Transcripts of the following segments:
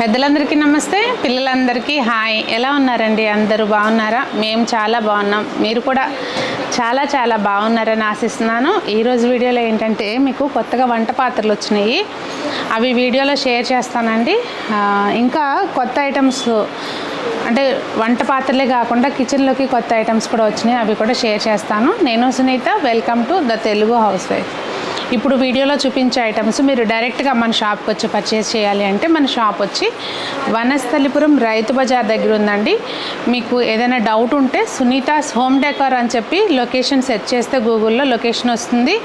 పెద్దలందరికీ నమస్తే, పిల్లలందరికీ హాయ్. ఎలా ఉన్నారండి? అందరూ బాగున్నారా? మేము చాలా బాగున్నాం. మీరు కూడా చాలా చాలా బాగున్నారని ఆశిస్తున్నాను. ఈరోజు వీడియోలో ఏంటంటే మీకు కొత్తగా వంట పాత్రలు వచ్చినాయి, అవి వీడియోలో షేర్ చేస్తానండి. ఇంకా కొత్త ఐటమ్స్ అంటే వంట పాత్రలే కాకుండా కిచెన్లోకి కొత్త ఐటమ్స్ కూడా వచ్చినాయి, అవి కూడా షేర్ చేస్తాను. నేను Sunitha, welcome to the Telugu house wife వీడియోలో చూపించే ఐటమ్స్ మీరు డైరెక్ట్గా మన షాప్కి వచ్చి పర్చేస్ చేయాలి అంటే మన షాప్ వచ్చి వనస్థలిపురం రైతు బజార్ దగ్గర ఉందండి. మీకు ఏదైనా డౌట్ ఉంటే సునీతాస్ హోమ్ డెకార్ అని చెప్పి లొకేషన్ సెర్చ్ చేస్తే గూగుల్లో లొకేషన్ వస్తుంది,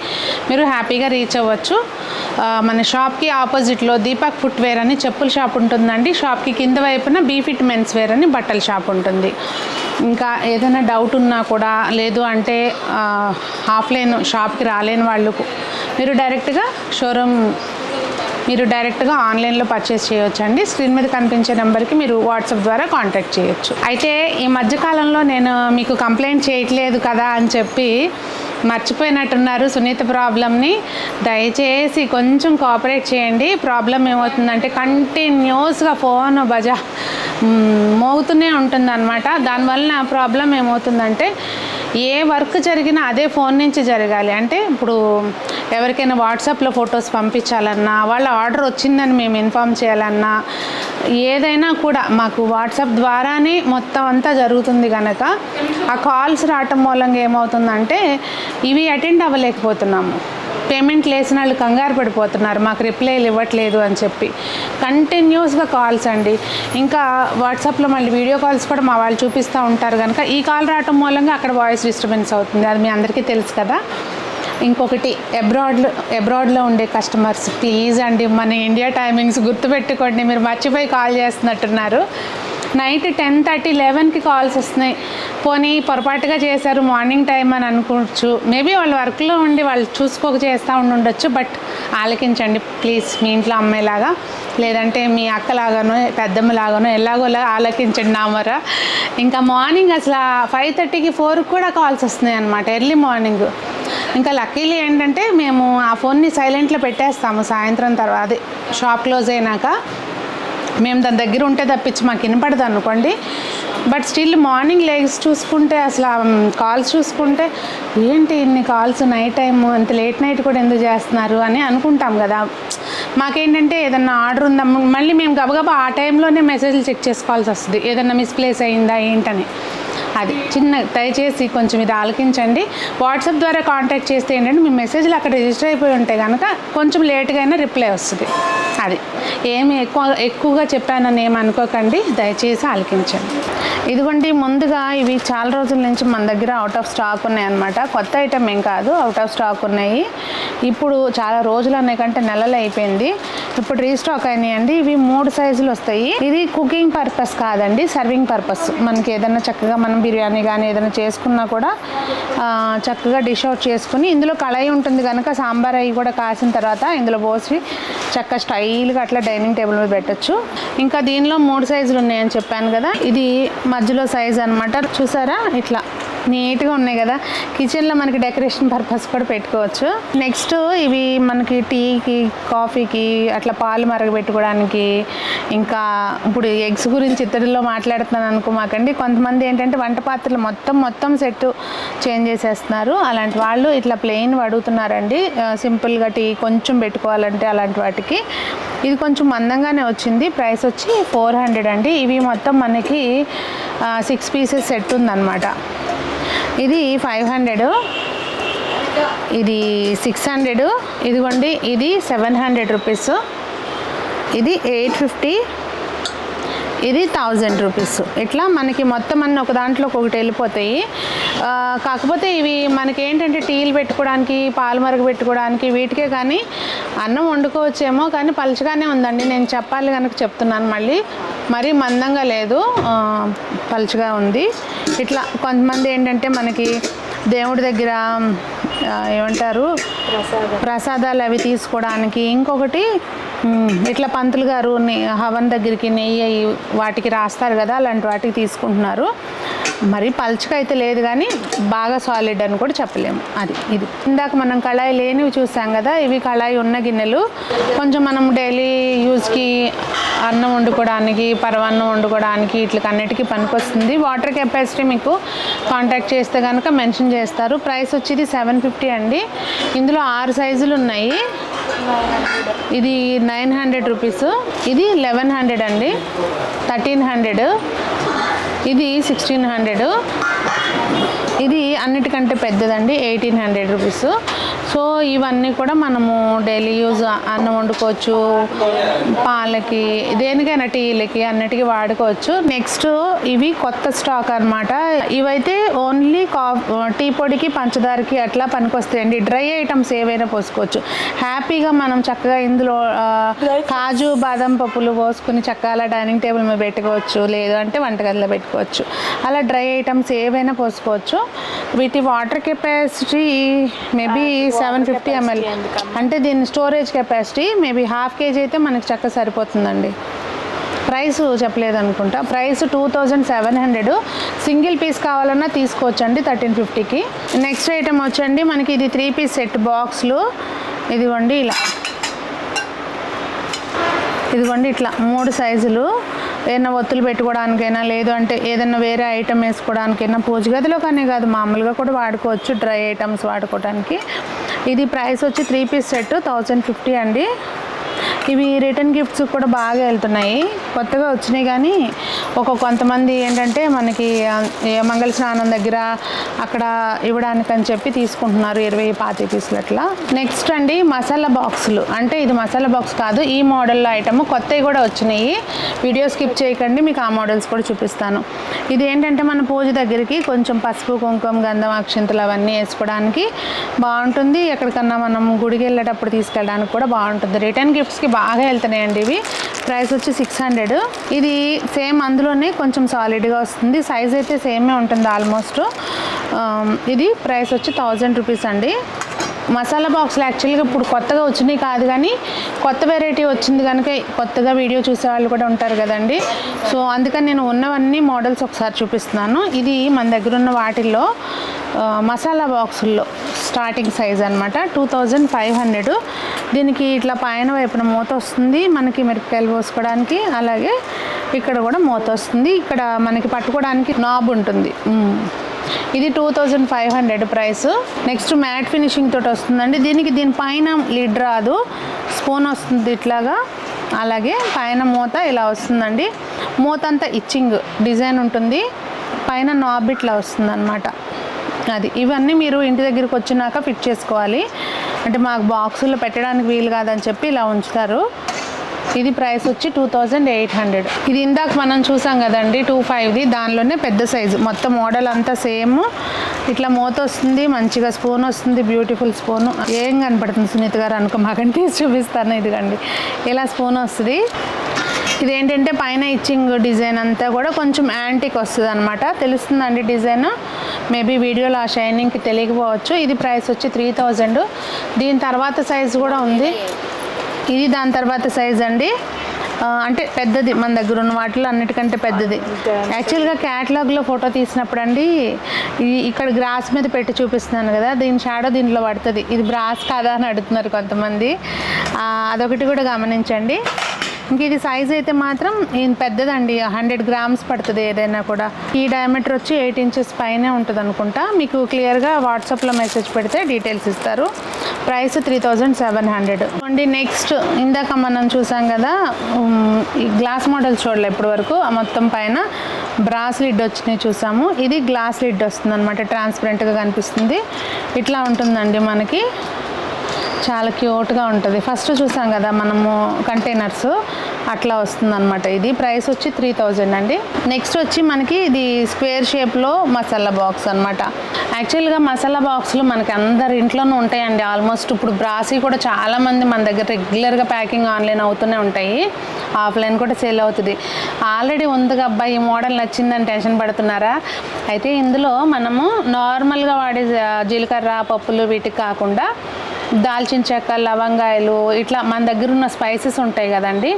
మీరు హ్యాపీగా రీచ్ అవ్వచ్చు. మన షాప్కి ఆపోజిట్లో దీపక్ ఫుట్వేర్ అని చెప్పుల షాప్ ఉంటుందండి. షాప్కి కింద వైపున బీఫిట్ మెన్స్ వేర్ అని బట్టల షాప్ ఉంటుంది. ఇంకా ఏదైనా డౌట్ ఉన్నా కూడా, లేదు అంటే ఆఫ్లైన్ షాప్కి రాలేని వాళ్ళు మీరు డైరెక్ట్గా ఆన్లైన్లో పర్చేస్ చేయొచ్చు అండి. స్క్రీన్ మీద కనిపించే నెంబర్కి మీరు వాట్సాప్ ద్వారా కాంటాక్ట్ చేయొచ్చు. అయితే ఈ మధ్యకాలంలో నేను మీకు కంప్లైంట్ చేయట్లేదు కదా అని చెప్పి మర్చిపోయినట్టున్నారు సునీత ప్రాబ్లమ్ని. దయచేసి కొంచెం కోఆపరేట్ చేయండి. ప్రాబ్లం ఏమవుతుందంటే కంటిన్యూస్గా ఫోన్ మోగుతూనే ఉంటుందన్నమాట. దానివల్ల ప్రాబ్లం ఏమవుతుందంటే ఏ వర్క్ జరిగినా అదే ఫోన్ నుంచి జరగాలి. అంటే ఇప్పుడు ఎవరికైనా వాట్సాప్లో ఫొటోస్ పంపించాలన్నా, వాళ్ళ ఆర్డర్ వచ్చిందని మేము ఇన్ఫామ్ చేయాలన్నా, ఏదైనా కూడా మాకు వాట్సాప్ ద్వారానే మొత్తం అంతా జరుగుతుంది కనుక ఆ కాల్స్ రావటం మూలంగా ఏమవుతుందంటే ఇవి అటెండ్ అవ్వలేకపోతున్నాము. పేమెంట్లు వేసిన వాళ్ళు కంగారు పడిపోతున్నారు, మాకు రిప్లైలు ఇవ్వట్లేదు అని చెప్పి. కంటిన్యూస్గా కాల్స్ అండి. ఇంకా వాట్సాప్లో మళ్ళీ వీడియో కాల్స్ కూడా మా వాళ్ళు చూపిస్తూ ఉంటారు కనుక ఈ కాల్ రావటం మూలంగా అక్కడ వాయిస్ డిస్టర్బెన్స్ అవుతుంది, అది మీ అందరికీ తెలుసు కదా. ఇంకొకటి అబ్రాడ్లో ఉండే కస్టమర్స్ ప్లీజ్ అండి, మన ఇండియా టైమింగ్స్ గుర్తుపెట్టుకోండి. మీరు మర్చిపోయి కాల్ చేస్తున్నట్టున్నారు. నైట్ 10:30, 11కి కాల్స్ వస్తున్నాయి. పోనీ పొరపాటుగా చేశారు మార్నింగ్ టైం అని అనుకోవచ్చు. మేబీ వాళ్ళు వర్క్లో ఉండి వాళ్ళు చూసుకోక చేస్తూ ఉండొచ్చు. బట్ ఆలకించండి ప్లీజ్, మీ ఇంట్లో అమ్మాయిలాగా, లేదంటే మీ అక్కలాగానో పెద్దమ్మలాగానో ఎలాగోలా ఆలకించండి నా మొర. ఇంకా మార్నింగ్ అసలు 5:30కి 4కి కూడా కాల్స్ వస్తున్నాయి అన్నమాట, ఎర్లీ మార్నింగ్. ఇంకా లక్కీలీ ఏంటంటే మేము ఆ ఫోన్ని సైలెంట్లో పెట్టేస్తాము సాయంత్రం తర్వాత, అదే షాప్ క్లోజ్ అయినాక. మేము దాని దగ్గర ఉంటే తప్పించి మాకు వినపడదు అనుకోండి. బట్ స్టిల్ మార్నింగ్ లేగ్స్ చూసుకుంటే అసలు కాల్స్ చూసుకుంటే ఏంటి ఇన్ని కాల్స్ నైట్ టైము, అంత లేట్ నైట్ కూడా ఎందుకు చేస్తున్నారు అని అనుకుంటాం కదా. మాకేంటంటే ఏదన్నా ఆర్డర్ ఉందా, మళ్ళీ మేము గబగబా ఆ టైంలోనే మెసేజ్లు చెక్ చేసుకోవాల్సి వస్తుంది, ఏదన్నా మిస్ప్లేస్ అయిందా ఏంటని. అది చిన్న దయచేసి కొంచెం ఇది ఆలకించండి. వాట్సాప్ ద్వారా కాంటాక్ట్ చేస్తే ఏంటంటే మీ మెసేజ్లు అక్కడ రిజిస్టర్ అయిపోయి ఉంటాయి కనుక కొంచెం లేట్గా అయినా రిప్లై వస్తుంది. అది ఏమి ఎక్కువగా చెప్పానని ఏమి అనుకోకండి, దయచేసి ఆలకించండి. ఇదిగోండి, ముందుగా ఇవి చాలా రోజుల నుంచి మన దగ్గర అవుట్ ఆఫ్ స్టాక్ ఉన్నాయన్నమాట. కొత్త ఐటమ్ ఏం కాదు, అవుట్ ఆఫ్ స్టాక్ ఉన్నాయి. ఇప్పుడు చాలా రోజులు అనే కంటే నెలలు అయిపోయింది, ఇప్పుడు రీస్టాక్ అయినాయండి. ఇవి 3 సైజులు వస్తాయి. ఇది కుకింగ్ పర్పస్ కాదండి, సర్వింగ్ పర్పస్. మనకి ఏదైనా చక్కగా మనం బిర్యానీ కానీ ఏదైనా చేసుకున్నా కూడా చక్కగా డిష్ అవుట్ చేసుకుని, ఇందులో కళాయి ఉంటుంది కనుక సాంబార్ అవి కూడా కాసిన తర్వాత ఇందులో పోసి చక్కగా స్టైల్గా అట్లా డైనింగ్ టేబుల్ మీద పెట్టచ్చు. ఇంకా దీనిలో 3 సైజులు ఉన్నాయని చెప్పాను కదా, ఇది మధ్యలో సైజ్ అనమాట. చూసారా ఇట్లా నీట్గా ఉన్నాయి కదా, కిచెన్లో మనకి డెకరేషన్ పర్పస్ కూడా పెట్టుకోవచ్చు. నెక్స్ట్ ఇవి మనకి టీకి కాఫీకి అట్లా పాలు మరగబెట్టుకోవడానికి. ఇంకా ఇప్పుడు ఎగ్స్ గురించి ఇతరుల్లో మాట్లాడుతున్నాను అనుకోమాకండి, కొంతమంది ఏంటంటే వంట పాత్రలు మొత్తం సెట్ చేంజ్ చేసేస్తున్నారు. అలాంటి వాళ్ళు ఇట్లా ప్లెయిన్ అడుగుతున్నారండి, సింపుల్గా టీ కొంచెం పెట్టుకోవాలంటే అలాంటి వాటికి. ఇది కొంచెం మందంగానే వచ్చింది. ప్రైస్ వచ్చి 400 అండి. ఇవి మొత్తం మనకి 6 పీసెస్ సెట్ ఉందన్నమాట. ఇది 500, ఇది 600, ఇదిగోండి ఇది 700 రూపీస్, ఇది 850, ఇది 1000 రూపీస్. ఇట్లా మనకి మొత్తం అన్నీ ఒక దాంట్లో ఒకటి వెళ్ళిపోతాయి. కాకపోతే ఇవి మనకి ఏంటంటే టీలు పెట్టుకోవడానికి, పాలు మరుగు పెట్టుకోవడానికి వీటికే, కానీ అన్నం వండుకోవచ్చేమో, కానీ పలుచగానే ఉందండి. నేను చెప్పాలి కనుక చెప్తున్నాను, మరీ మందంగా లేదు, పలుచగా ఉంది. ఇట్లా కొంతమంది ఏంటంటే మనకి దేవుడి దగ్గర ఏమంటారు ప్రసాదాలు అవి తీసుకోవడానికి. ఇంకొకటి ఇట్లా పంతులు గారు హవన్ దగ్గరికి నెయ్యి వాటికి రాస్తారు కదా, అలాంటి వాటికి తీసుకుంటున్నారు. మరి పల్చగా అయితే లేదు కానీ బాగా సాలిడ్ అని కూడా చెప్పలేము. ఇది ఇందాక మనం కళాయి లేనివి చూసాం కదా, ఇవి కళాయి ఉన్న గిన్నెలు. కొంచెం మనం డైలీ యూజ్కి అన్నం వండుకోవడానికి, పరవాన్నం వండుకోవడానికి ఇట్లకన్నిటికీ పనికొస్తుంది. వాటర్ కెపాసిటీ మీకు కాంటాక్ట్ చేస్తే కనుక మెన్షన్ చేస్తారు. ప్రైస్ వచ్చేది 750 అండి. ఇందులో 6 సైజులు ఉన్నాయి. ఇది 900 రూపీస్, ఇది 1100 అండి, 1300, ఇది 1600, ఇది అన్నిటికంటే పెద్దదండి 1800 రూపీస్. సో ఇవన్నీ కూడా మనము డైలీ యూజ్ అన్నం వండుకోవచ్చు, పాలకి, దేనికైనా టీలకి అన్నిటికీ వాడుకోవచ్చు. నెక్స్ట్ ఇవి కొత్త స్టాక్ అనమాట. ఇవైతే ఓన్లీ టీ పొడికి పంచదారకి అట్లా పనికొస్తాయండి. డ్రై ఐటమ్స్ ఏవైనా పోసుకోవచ్చు హ్యాపీగా. మనం చక్కగా ఇందులో కాజు బాదం పప్పులు పోసుకుని చక్కగా డైనింగ్ టేబుల్ మీద పెట్టుకోవచ్చు, లేదు అంటే వంటగదిలో పెట్టుకోవచ్చు. అలా డ్రై ఐటమ్స్ ఏవైనా పోసుకోవచ్చు. వీటి వాటర్ కెపాసిటీ మేబీ 750 ml, అంటే దీని స్టోరేజ్ కెపాసిటీ మేబీ ½ kg అయితే మనకి చక్కగా సరిపోతుందండి. ప్రైస్ చెప్పలేదు అనుకుంటా. ప్రైస్ 2700. సింగిల్ పీస్ కావాలన్నా తీసుకోవచ్చండి 1350కి. నెక్స్ట్ ఐటమ్ వచ్చండి మనకి ఇది 3 పీస్ సెట్ బాక్స్లు. ఇదిగోండి ఇట్లా 3 సైజులు. ఏదైనా ఒత్తులు పెట్టుకోవడానికైనా, లేదు అంటే ఏదైనా వేరే ఐటమ్ వేసుకోవడానికైనా, పూజ గదిలో కానీ కాదు మామూలుగా కూడా వాడుకోవచ్చు డ్రై ఐటమ్స్ వాడుకోవడానికి. ఇది ప్రైస్ వచ్చి 3 పీస్ సెట్ 1050 అండి. ఇవి రిటర్న్ గిఫ్ట్స్ కూడా బాగా వెళ్తున్నాయి, కొత్తగా వచ్చినాయి. కానీ కొంతమంది ఏంటంటే మనకి మంగళ స్నానం దగ్గర అక్కడ ఇవ్వడానికని చెప్పి తీసుకుంటున్నారు 20-25 పీసులు అట్లా. నెక్స్ట్ అండి మసాలా బాక్సులు. అంటే ఇది మసాలా బాక్స్ కాదు, ఈ మోడల్లో ఐటమ్ కొత్తవి కూడా వచ్చినాయి. వీడియో స్కిప్ చేయకండి, మీకు ఆ మోడల్స్ కూడా చూపిస్తాను. ఇది ఏంటంటే మన పూజ దగ్గరికి కొంచెం పసుపు, కుంకుమ, గంధం, అక్షింతలు అవన్నీ వేసుకోవడానికి బాగుంటుంది. ఎక్కడికన్నా మనం గుడికి వెళ్ళేటప్పుడు తీసుకెళ్ళడానికి కూడా బాగుంటుంది. రిటర్న్ గిఫ్ట్స్కి బాగా వెళ్తున్నాయండి ఇవి. ప్రైస్ వచ్చి 600. ఇది సేమ్ అందులోనే కొంచెం సాలిడ్గా వస్తుంది. సైజ్ అయితే సేమే ఉంటుంది ఆల్మోస్ట్. ఇది ప్రైస్ వచ్చి 1000 రూపీస్ అండి. మసాలా బాక్స్లు యాక్చువల్గా ఇప్పుడు కొత్తగా వచ్చినాయి కాదు, కానీ కొత్త వెరైటీ వచ్చింది కనుక కొత్తగా వీడియో చూసే వాళ్ళు కూడా ఉంటారు కదండి. సో అందుకని నేను ఉన్నవన్నీ మోడల్స్ ఒకసారి చూపిస్తున్నాను. ఇది మన దగ్గర ఉన్న వాటిల్లో మసాలా బాక్సుల్లో స్టార్టింగ్ సైజ్ అనమాట, 2500. దీనికి ఇట్లా పైన వైపున మూత వస్తుంది మనకి మిరపకాయలు పోసుకోవడానికి, అలాగే ఇక్కడ కూడా మూత వస్తుంది. ఇక్కడ మనకి పట్టుకోవడానికి నాబ్ ఉంటుంది. ఇది 2500 ప్రైస్. నెక్స్ట్ మ్యాట్ ఫినిషింగ్ తోటి వస్తుందండి. దీనిపైన లిడ్ రాదు, స్పూన్ వస్తుంది ఇట్లాగా. అలాగే పైన మూత ఇలా వస్తుందండి. మూత అంతా ఇచ్చింగ్ డిజైన్ ఉంటుంది, పైన నాబ్ ఇట్లా వస్తుంది అనమాట. ఇవన్నీ మీరు ఇంటి దగ్గరికి వచ్చినాక ఫిట్ చేసుకోవాలి. అంటే మాకు బాక్సుల్లో పెట్టడానికి వీలు కాదని చెప్పి ఇలా ఉంచుతారు. ఇది ప్రైస్ వచ్చి 2800. ఇది ఇందాక మనం చూసాం కదండి 25ది, దానిలోనే పెద్ద సైజు. మొత్తం మోడల్ అంతా సేమ్. ఇట్లా మూత వస్తుంది, మంచిగా స్పూన్ వస్తుంది, బ్యూటిఫుల్ స్పూన్. ఏం కనపడుతుంది సునీత గారు అనుకో, మాకంటే తీసి చూపిస్తాను. ఇదిగండి ఇలా స్పూన్ వస్తుంది. ఇదేంటంటే పైన ఇచ్చింగ్ డిజైన్ అంతా కూడా కొంచెం యాంటిక్ వస్తుంది అనమాట. తెలుస్తుందండి డిజైన్, మేబీ వీడియోలో ఆ షైనింగ్కి తెలియకపోవచ్చు. ఇది ప్రైస్ వచ్చి 3000. దీని తర్వాత సైజు కూడా ఉంది. ఇది దాని తర్వాత సైజ్ అండి, అంటే పెద్దది, మన దగ్గర ఉన్న వాటిలో అన్నిటికంటే పెద్దది. యాక్చువల్గా క్యాటలాగ్లో ఫోటో తీసినప్పుడు అండి ఇక్కడ గ్రాస్ మీద పెట్టి చూపిస్తున్నాను కదా, దీని షాడో దీంట్లో పడుతుంది. ఇది బ్రాస్ కాదా అని అడుగుతున్నారు కొంతమంది, అదొకటి కూడా గమనించండి. ఇంక ఇది సైజ్ అయితే మాత్రం పెద్దదండి, 100 grams పడుతుంది ఏదైనా కూడా. ఈ డయామీటర్ వచ్చి 8 inches పైనే ఉంటుంది అనుకుంటా. మీకు క్లియర్గా వాట్సాప్లో మెసేజ్ పెడితే డీటెయిల్స్ ఇస్తారు. ప్రైస్ 3700 అండి. నెక్స్ట్ ఇందాక మనం చూసాం కదా ఈ గ్లాస్ మోడల్స్ చూడలే ఇప్పటి వరకు. మొత్తం పైన బ్రాస్ లిడ్ వచ్చినాయి చూసాము. ఇది గ్లాస్ లిడ్ వస్తుంది అనమాట, ట్రాన్స్పరెంట్గా కనిపిస్తుంది. ఇట్లా ఉంటుందండి మనకి, చాలా క్యూట్గా ఉంటుంది. ఫస్ట్ చూసాం కదా మనము కంటైనర్స్, అట్లా వస్తుంది అనమాట. ఇది ప్రైస్ వచ్చి 3000 అండి. నెక్స్ట్ వచ్చి మనకి ఇది స్క్వేర్ షేప్లో మసాలా బాక్స్ అనమాట. యాక్చువల్గా మసాలా బాక్స్లు మనకి అందరి ఇంట్లోనూ ఉంటాయండి ఆల్మోస్ట్. ఇప్పుడు బ్రాసీ కూడా చాలామంది మన దగ్గర రెగ్యులర్గా ప్యాకింగ్ ఆన్లైన్ అవుతూనే ఉంటాయి, ఆఫ్లైన్ కూడా సేల్ అవుతుంది. ఆల్రెడీ ఉంది అబ్బాయి ఈ మోడల్ నచ్చిందని టెన్షన్ పడుతున్నారా? అయితే ఇందులో మనము నార్మల్గా వాడే జీలకర్ర పప్పులు వీటికి కాకుండా దాల్చిన చెక్క, లవంగాయలు, ఇట్లా మన దగ్గర ఉన్న స్పైసెస్ ఉంటాయి కదండి,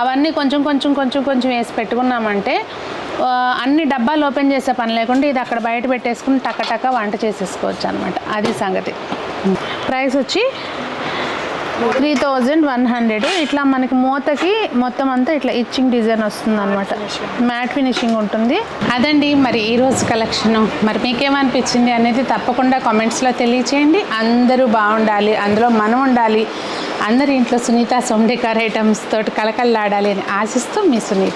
అవన్నీ కొంచెం కొంచెం వేసి పెట్టుకున్నామంటే అన్ని డబ్బాలు ఓపెన్ చేసే పని లేకుండా ఇది అక్కడ బయట పెట్టేసుకుని టక్క వంట చేసేసుకోవచ్చు అనమాట. అది సంగతి. ప్రైస్ వచ్చి 3100. ఇట్లా మనకి మూతకి మొత్తం అంతా ఇట్లా ఇచ్చింగ్ డిజైన్ వస్తుంది అనమాట. మ్యాట్ ఫినిషింగ్ ఉంటుంది. అదండి మరి ఈరోజు కలెక్షన్. మరి మీకేమనిపించింది అనేది తప్పకుండా కామెంట్స్లో తెలియచేయండి. అందరూ బాగుండాలి, అందులో మనం ఉండాలి, అందరి ఇంట్లో సునీత హోమ్ డెకార్ ఐటమ్స్ తోటి కలకల్లాడాలి అని ఆశిస్తూ మీ సునీత.